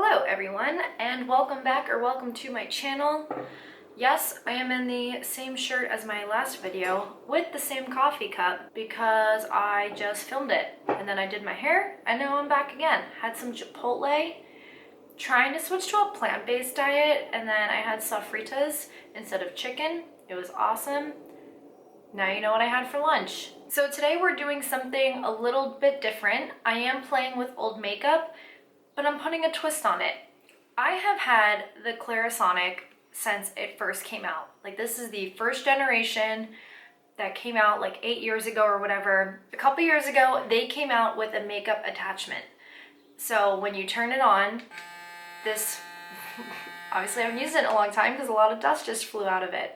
Hello everyone, and welcome back or welcome to my channel. Yes, I am in the same shirt as my last video with the same coffee cup because I just filmed it and then I did my hair and now I'm back again. Had some Chipotle, trying to switch to a plant-based diet, and then I had sofritas instead of chicken. It was awesome. Now you know what I had for lunch. So today we're doing something a little bit different. I am playing with old makeup, but I'm putting a twist on it. I have had the Clarisonic since it first came out. Like, this is the first generation that came out like 8 years ago or whatever. A couple years ago, they came out with a makeup attachment. So when you turn it on, this, obviously I haven't used it in a long time because a lot of dust just flew out of it.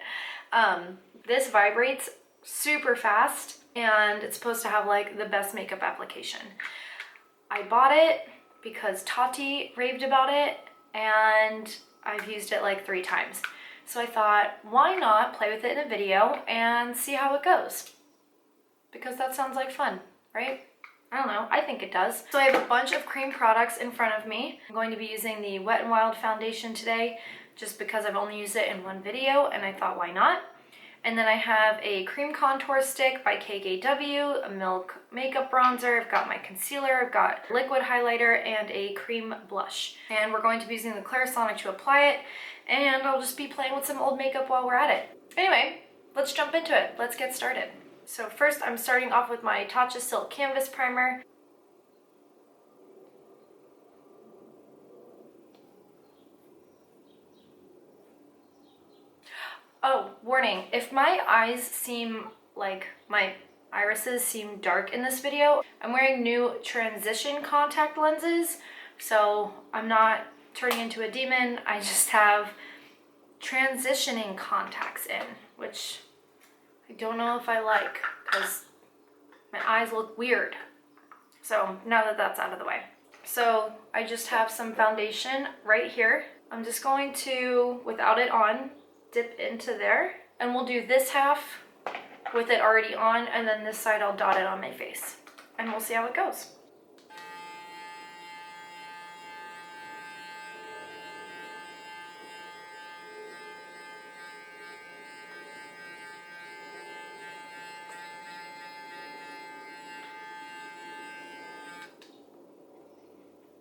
This vibrates super fast and it's supposed to have like the best makeup application. I bought it because Tati raved about it and I've used it like 3 times. So I thought, why not play with it in a video and see how it goes? Because that sounds like fun, right? I don't know, I think it does. So I have a bunch of cream products in front of me. I'm going to be using the Wet n Wild foundation today just because I've only used it in one video and I thought, why not? And then I have a cream contour stick by KKW, a Milk makeup bronzer, I've got my concealer, I've got liquid highlighter, and a cream blush. And we're going to be using the Clarisonic to apply it, and I'll just be playing with some old makeup while we're at it. Anyway, let's jump into it. Let's get started. So first I'm starting off with my Tatcha Silk Canvas Primer. Oh, warning, if my eyes seem like my irises seem dark in this video, I'm wearing new transition contact lenses, so I'm not turning into a demon. I just have transitioning contacts in, which I don't know if I like because my eyes look weird. So now that that's out of the way. So I just have some foundation right here. I'm just going to, without it on, dip into there, and we'll do this half with it already on, and then this side I'll dot it on my face, and we'll see how it goes.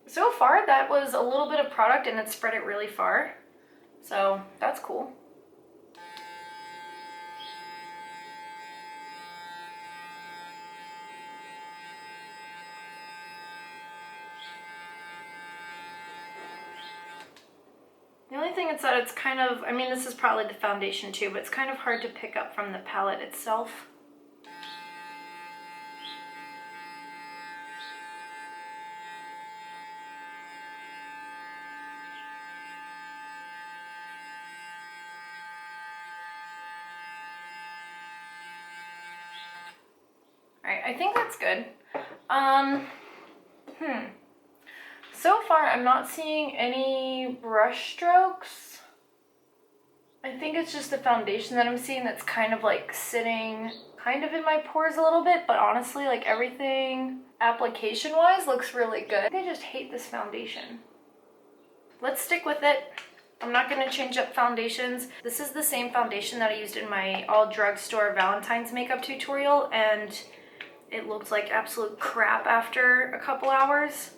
So far that was a little bit of product and it spread it really far, so that's cool. The only thing is that it's kind of, I mean, this is probably the foundation too, but it's kind of hard to pick up from the palette itself. Alright, I think that's good. So far, I'm not seeing any brush strokes. I think it's just the foundation that I'm seeing that's kind of like sitting kind of in my pores a little bit, but honestly, like everything application-wise looks really good. I think I just hate this foundation. Let's stick with it. I'm not going to change up foundations. This is the same foundation that I used in my all drugstore Valentine's makeup tutorial, and it looked like absolute crap after a couple hours.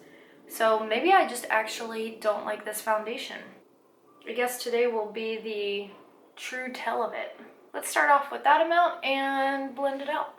So maybe I just actually don't like this foundation. I guess today will be the true tell of it. Let's start off with that amount and blend it out.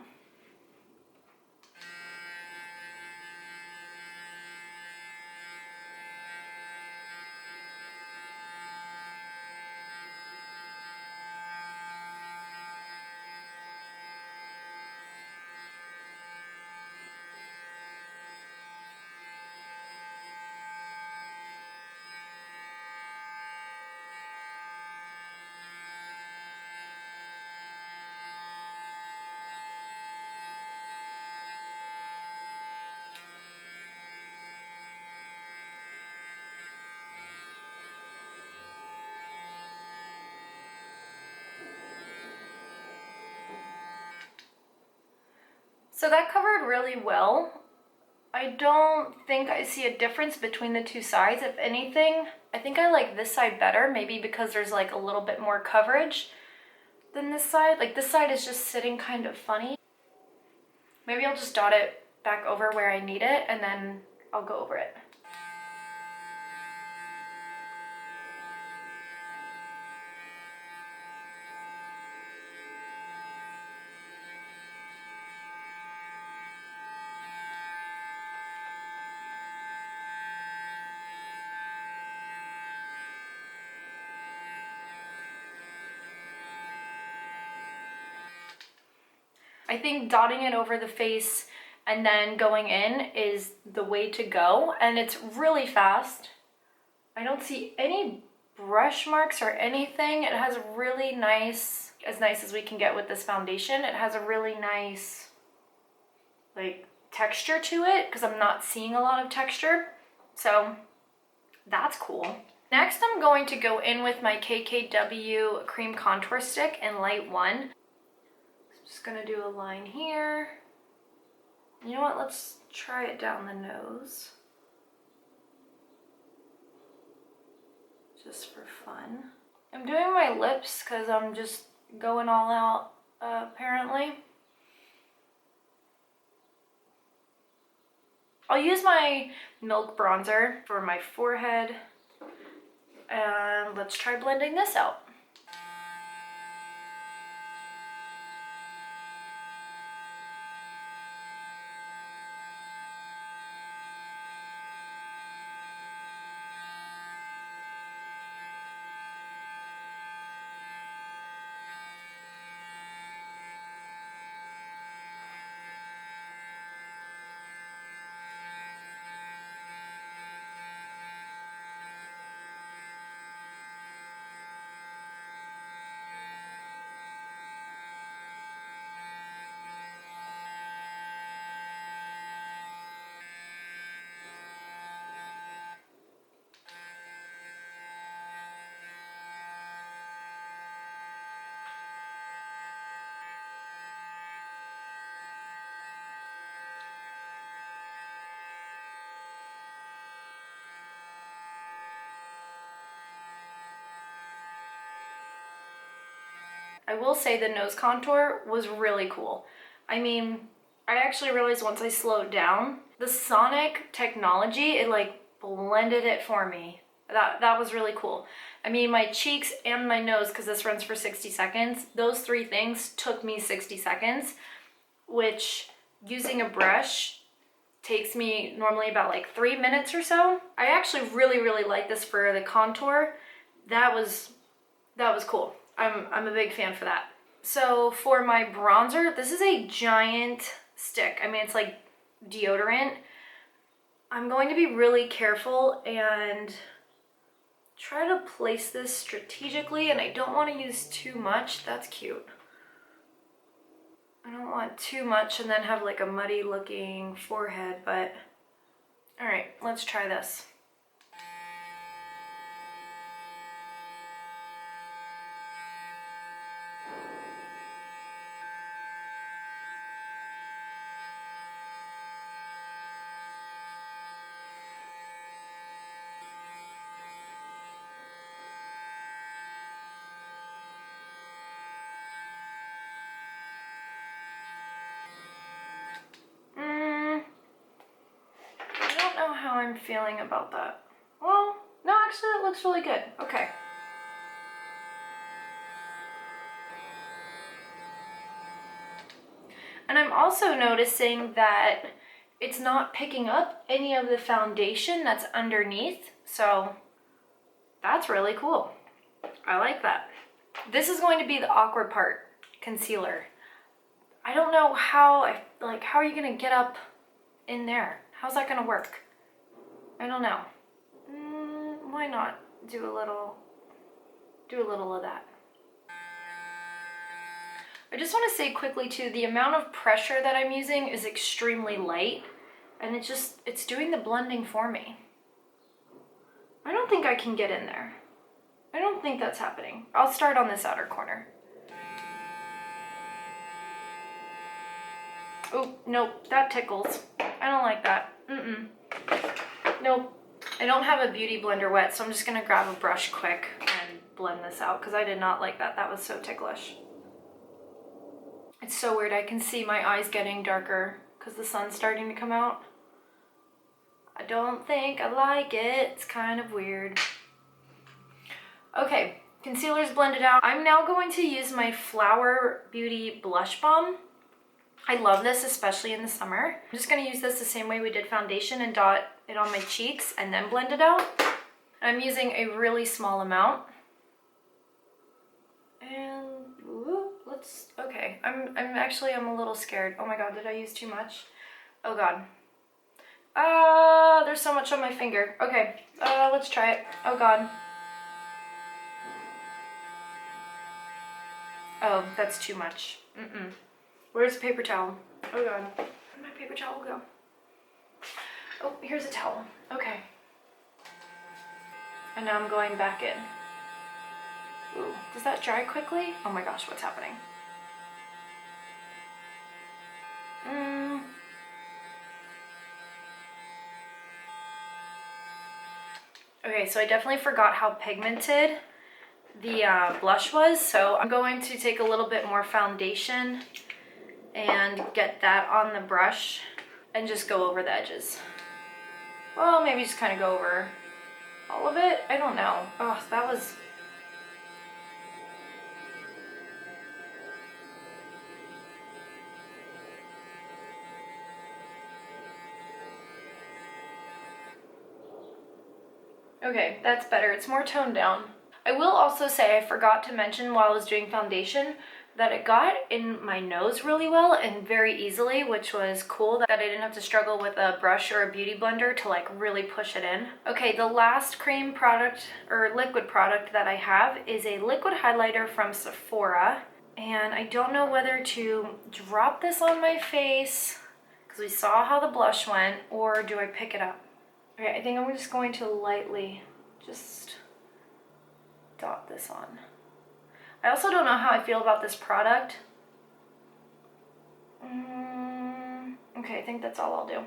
So that covered really well. I don't think I see a difference between the two sides. If anything, I think I like this side better, maybe because there's like a little bit more coverage than this side. Like this side is just sitting kind of funny. Maybe I'll just dot it back over where I need it and then I'll go over it. I think dotting it over the face and then going in is the way to go, and it's really fast. I don't see any brush marks or anything. It has a really nice, as nice as we can get with this foundation, it has a really nice like texture to it because I'm not seeing a lot of texture. So that's cool. Next, I'm going to go in with my KKW Cream Contour Stick in Light 1. Just gonna do a line here. You know what, let's try it down the nose. Just for fun. I'm doing my lips because I'm just going all out, apparently. I'll use my Milk bronzer for my forehead. And let's try blending this out. I will say the nose contour was really cool. I mean, I actually realized once I slowed down, the Sonic technology, it like blended it for me. That was really cool. I mean, my cheeks and my nose, because this runs for 60 seconds, those three things took me 60 seconds, which using a brush takes me normally about like 3 minutes or so. I actually really like this for the contour. That was cool. I'm a big fan for that. So for my bronzer, this is a giant stick. I mean, it's like deodorant. I'm going to be really careful and try to place this strategically, and I don't want to use too much. That's cute. I don't want too much and then have like a muddy looking forehead, but all right, let's try this. How I'm feeling about that. Well, no, actually it looks really good. Okay. And I'm also noticing that it's not picking up any of the foundation that's underneath, so that's really cool. I like that. This is going to be the awkward part, concealer. I don't know how are you gonna get up in there? How's that gonna work? I don't know. Why not do a little of that? I just want to say quickly too, the amount of pressure that I'm using is extremely light, and it's doing the blending for me. I don't think I can get in there. I don't think that's happening. I'll start on this outer corner. Oh, nope, that tickles. I don't like that. Nope. I don't have a beauty blender wet, so I'm just gonna grab a brush quick and blend this out because I did not like that. That was so ticklish. It's so weird. I can see my eyes getting darker because the sun's starting to come out. I don't think I like it. It's kind of weird. Okay, concealer's blended out. I'm now going to use my Flower Beauty Blush Balm. I love this, especially in the summer. I'm just gonna use this the same way we did foundation and dot it on my cheeks and then blend it out. I'm using a really small amount. And okay, I'm a little scared. Oh my God, did I use too much? Oh God. There's so much on my finger. Okay, let's try it. Oh God. Oh, that's too much. Where's the paper towel? Oh God, where'd my paper towel go? Oh, here's a towel. Okay. And now I'm going back in. Ooh, does that dry quickly? Oh my gosh, what's happening? Okay, so I definitely forgot how pigmented the blush was, so I'm going to take a little bit more foundation and get that on the brush and just go over the edges. Well, maybe just kind of go over all of it. I don't know. Oh, that was... Okay, that's better. It's more toned down. I will also say I forgot to mention while I was doing foundation that it got in my nose really well and very easily, which was cool that I didn't have to struggle with a brush or a beauty blender to like really push it in. Okay, the last cream product or liquid product that I have is a liquid highlighter from Sephora. And I don't know whether to drop this on my face because we saw how the blush went, or do I pick it up? Okay, I think I'm just going to lightly just dot this on. I also don't know how I feel about this product. Okay, I think that's all I'll do.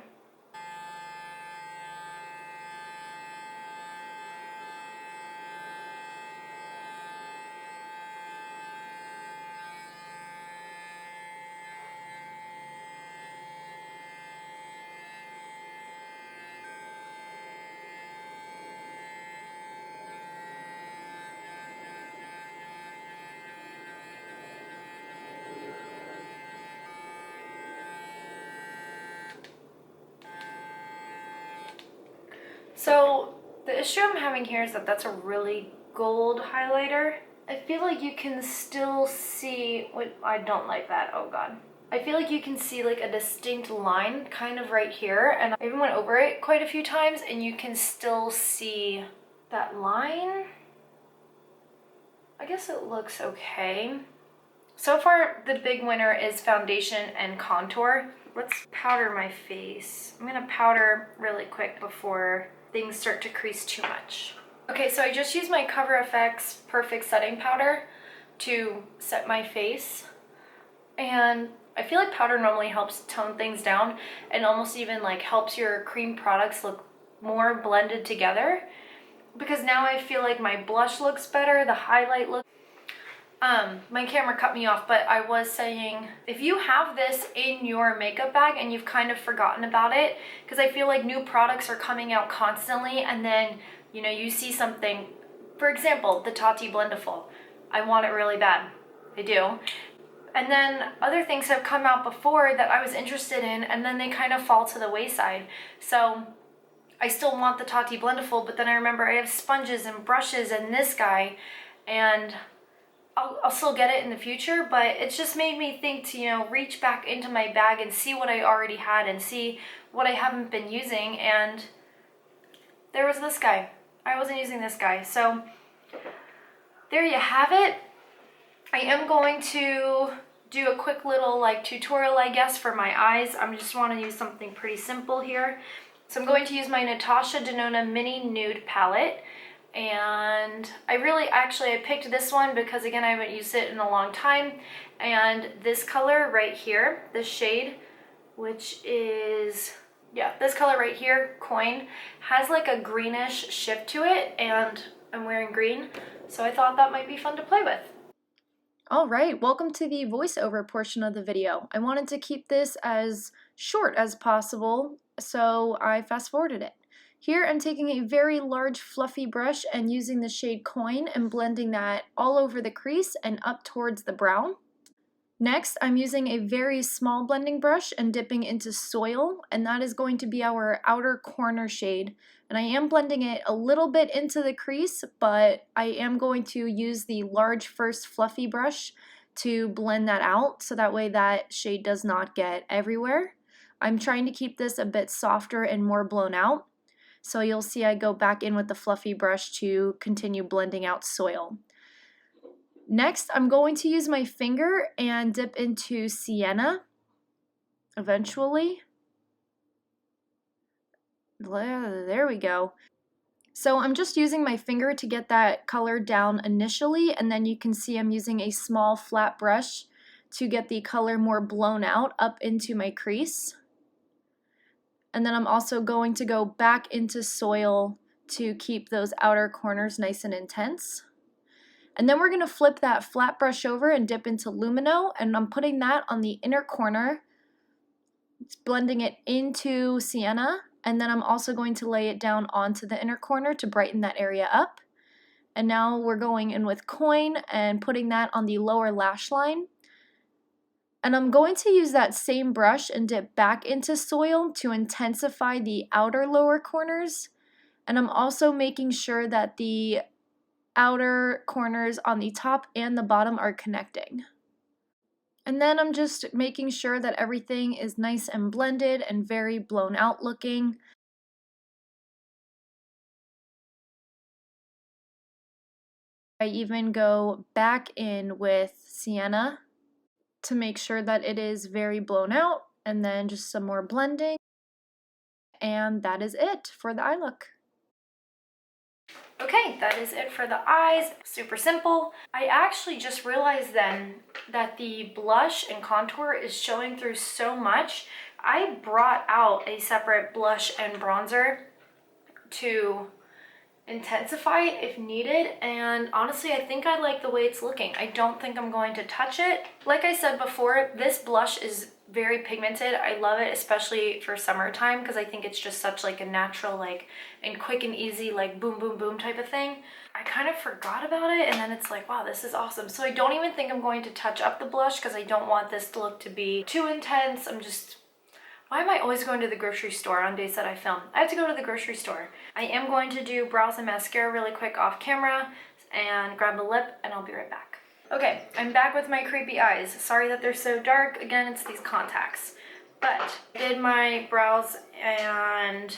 So the issue I'm having here is that that's a really gold highlighter. I feel like you can still see, I don't like that, oh God. I feel like you can see like a distinct line kind of right here, and I even went over it quite a few times and you can still see that line. I guess it looks okay. So far, the big winner is foundation and contour. Let's powder my face. I'm gonna powder really quick before things start to crease too much. Okay, so I just used my Cover FX Perfect Setting Powder to set my face. And I feel like powder normally helps tone things down and almost even like helps your cream products look more blended together. Because now I feel like my blush looks better, the highlight looks... my camera cut me off, but I was saying, if you have this in your makeup bag and you've kind of forgotten about it, because I feel like new products are coming out constantly, and then, you know, you see something, for example, the Tati Blendiful. I want it really bad. I do. And then other things have come out before that I was interested in, and then they kind of fall to the wayside. So I still want the Tati Blendiful, but then I remember I have sponges and brushes and this guy, and I'll still get it in the future, but it's just made me think to, you know, reach back into my bag and see what I already had and see what I haven't been using. And there was this guy. I wasn't using this guy. So there you have it. I am going to do a quick little like tutorial, I guess, for my eyes. I just want to use something pretty simple here. So I'm going to use my Natasha Denona Mini Nude Palette. And I picked this one because, again, I haven't used it in a long time. And this color right here, this shade, which is Yeah, this color right here, Coin, has like a greenish shift to it, and I'm wearing green, so I thought that might be fun to play with. All right, welcome to the voiceover portion of the video. I wanted to keep this as short as possible, so I fast forwarded it. Here I'm taking a very large fluffy brush and using the shade Coin and blending that all over the crease and up towards the brow. Next, I'm using a very small blending brush and dipping into Soil, and that is going to be our outer corner shade. And I am blending it a little bit into the crease, but I am going to use the large first fluffy brush to blend that out, so that way that shade does not get everywhere. I'm trying to keep this a bit softer and more blown out. So you'll see I go back in with the fluffy brush to continue blending out Soil. Next, I'm going to use my finger and dip into Sienna eventually. There we go. So I'm just using my finger to get that color down initially, and then you can see I'm using a small flat brush to get the color more blown out up into my crease. And then I'm also going to go back into Soil to keep those outer corners nice and intense. And then we're going to flip that flat brush over and dip into Lumino, and I'm putting that on the inner corner. It's blending it into Sienna, and then I'm also going to lay it down onto the inner corner to brighten that area up. And now we're going in with Coin and putting that on the lower lash line. And I'm going to use that same brush and dip back into Soil to intensify the outer lower corners. And I'm also making sure that the outer corners on the top and the bottom are connecting. And then I'm just making sure that everything is nice and blended and very blown out looking. I even go back in with Sienna to make sure that it is very blown out, and then just some more blending. And that is it for the eye look. Okay, that is it for the eyes. Super simple. I actually just realized then that the blush and contour is showing through so much. I brought out a separate blush and bronzer to intensify it if needed, and honestly I think I like the way it's looking. I don't think I'm going to touch it. Like I said before, this blush is very pigmented. I love it, especially for summertime, because I think it's just such like a natural, like, and quick and easy, like boom boom boom type of thing. I kind of forgot about it, and then it's like, wow, this is awesome. So I don't even think I'm going to touch up the blush because I don't want this look to be too intense. Why am I always going to the grocery store on days that I film? I have to go to the grocery store. I am going to do brows and mascara really quick off camera and grab a lip, and I'll be right back. Okay, I'm back with my creepy eyes. Sorry that they're so dark. Again, it's these contacts. But I did my brows and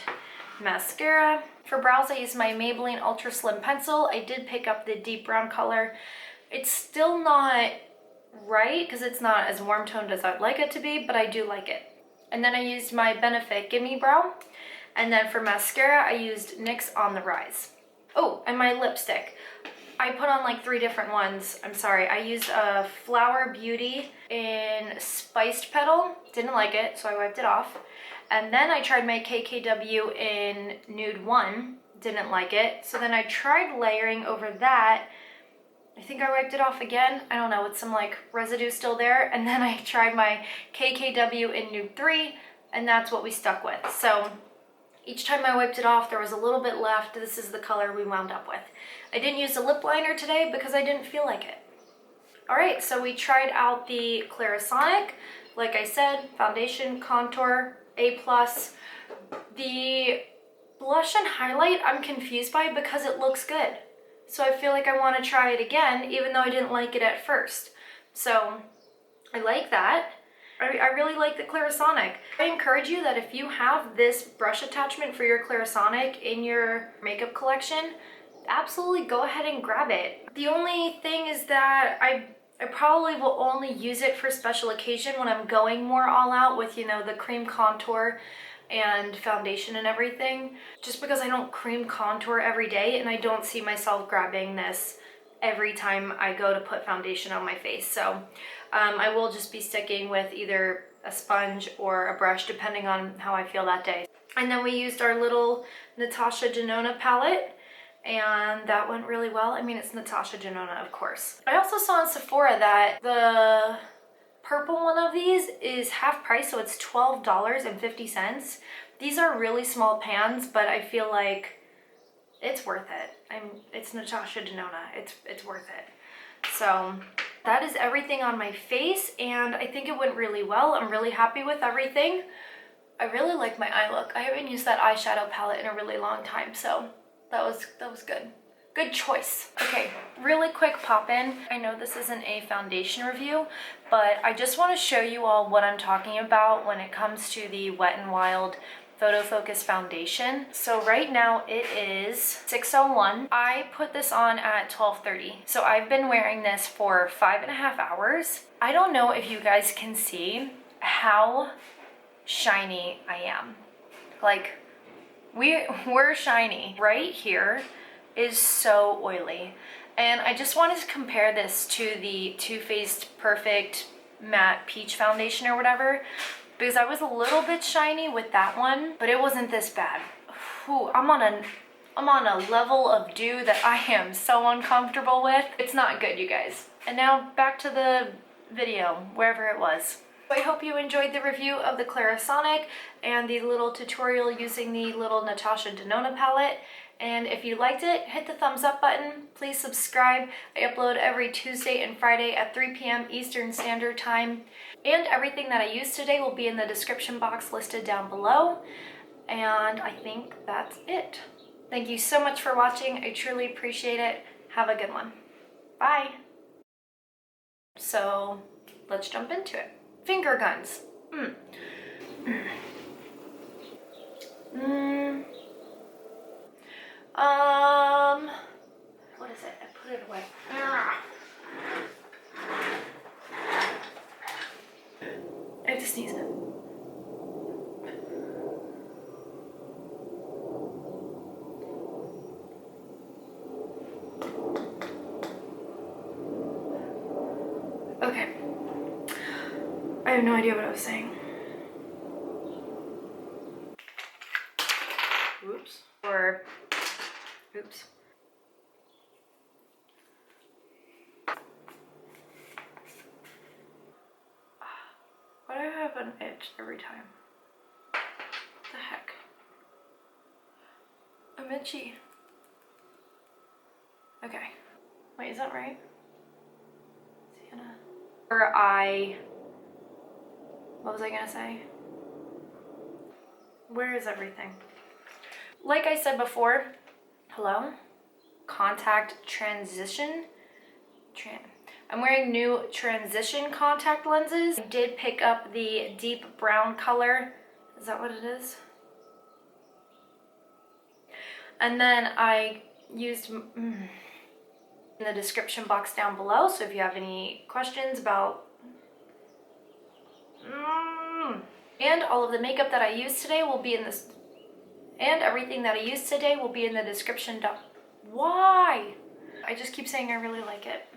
mascara. For brows, I used my Maybelline Ultra Slim Pencil. I did pick up the deep brown color. It's still not right because it's not as warm toned as I'd like it to be, but I do like it. And then I used my Benefit Gimme Brow. And then for mascara, I used NYX On The Rise. Oh, and my lipstick. I put on like 3 different ones. I'm sorry. I used a Flower Beauty in Spiced Petal. Didn't like it, so I wiped it off. And then I tried my KKW in Nude 1. Didn't like it. So then I tried layering over that. I think I wiped it off again. I don't know, with some like residue still there. And then I tried my KKW in Nude 3, and that's what we stuck with. So each time I wiped it off, there was a little bit left. This is the color we wound up with. I didn't use a lip liner today because I didn't feel like it. All right, so we tried out the Clarisonic. Like I said, foundation, contour, A+. The blush and highlight I'm confused by because it looks good. So I feel like I want to try it again, even though I didn't like it at first. So I like that. I really like the Clarisonic. I encourage you that if you have this brush attachment for your Clarisonic in your makeup collection, absolutely go ahead and grab it. The only thing is that I probably will only use it for special occasion when I'm going more all out with, you know, the cream contour and foundation and everything, just because I don't cream contour every day, and I don't see myself grabbing this every time I go to put foundation on my face. So I will just be sticking with either a sponge or a brush depending on how I feel that day. And then we used our little Natasha Denona palette, and that went really well. I mean, it's Natasha Denona, of course. I also saw on Sephora that the purple one of these is half price, so it's $12.50. These are really small pans, but I feel like it's worth it. It's Natasha Denona. It's worth it. So that is everything on my face, and I think it went really well. I'm really happy with everything. I really like my eye look. I haven't used that eyeshadow palette in a really long time, so that was good. Good choice. Okay, really quick pop in. I know this isn't a foundation review, but I just want to show you all what I'm talking about when it comes to the Wet n Wild Photo Focus foundation. So right now it is 6:01. I put this on at 12:30. So I've been wearing this for 5.5 hours. I don't know if you guys can see how shiny I am. Like, we're shiny. Right here is so oily. And I just wanted to compare this to the Too Faced Perfect Matte Peach Foundation or whatever, because I was a little bit shiny with that one, but it wasn't this bad. Ooh, I'm on a level of dew that I am so uncomfortable with. It's not good, you guys. And now back to the video, wherever it was. I hope you enjoyed the review of the Clarisonic and the little tutorial using the little Natasha Denona palette. And if you liked it, hit the thumbs up button. Please subscribe. I upload every Tuesday and Friday at 3 p.m. Eastern Standard Time. And everything that I used today will be in the description box listed down below. And I think that's it. Thank you so much for watching. I truly appreciate it. Have a good one. Bye. So let's jump into it. Finger guns. What is it? I put it away. I have to sneeze. Okay. I have no idea what I was saying. Oops. Or, oops. Why do I have an itch every time? What the heck? I'm itchy. Okay. Wait, is that right? Sienna. Or what was I gonna say? Where is everything? Like I said before, hello? Contact transition. I'm wearing new transition contact lenses. I did pick up the deep brown color. Is that what it is? And then I used in the description box down below, so if you have any questions about and all of the makeup that I used today will be in this, and everything that I used today will be in the description down. Why? I just keep saying I really like it.